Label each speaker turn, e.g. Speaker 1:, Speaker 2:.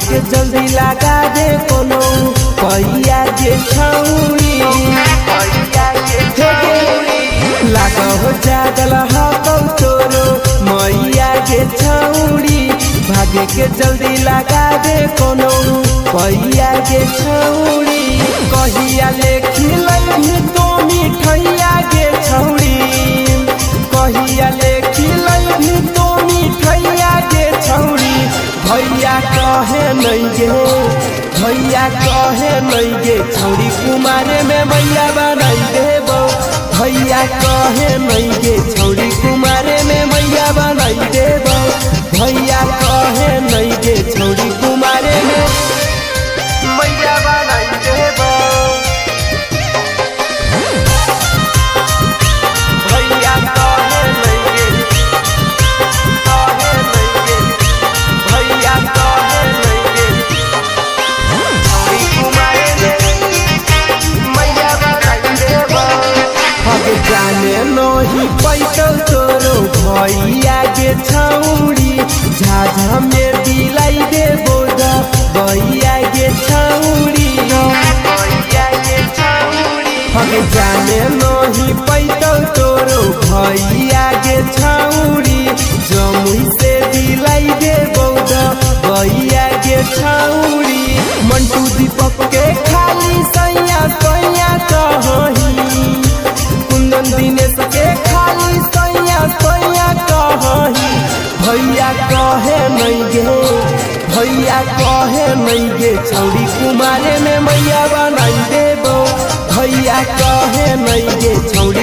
Speaker 1: के जल्दी लगा दे कोनो पैया के छौरी लगा हो जागल हो तोरो मैया के छौरी भागे के जल्दी लगा दे कोनो पैया के छौरी कहिया ले खिलई तो मिठैया के छौरी कहिया ले खिलई तो मिठैया के छौरी भैया कहे नहीं गे भैया कहे नहीं गे छौरी कुमारे में मैया बनाई देबो भैया कहे नहीं गे छौरी कुमारे में मैया बनाई देबो भैया कहे नहीं गे छौरी कुमारे में मैया बनाई देबो भैया कहे नहीं गे भैया कहे नहीं गे छौरी कुमारे में मैया बनाई देबो हगे जाने नहीं पैटो तोरो भैया के छौरी झाझा में दिलाई दे बोदा भैया के छौरी हगे जाने नहीं पैटो तोरो भैया के छौरी जमुई से दिलाई दे बोदा भैया के छौरी मंटू दीपक के खाली सैया सैया कहीं कुंदन दिनेश के खाली सैया सैया कहीं भैया कहे नहीं गे भैया कहे नहीं गे छौरी कुमारे में मैया बनाई देबो भैया कहे नहीं गे छौरी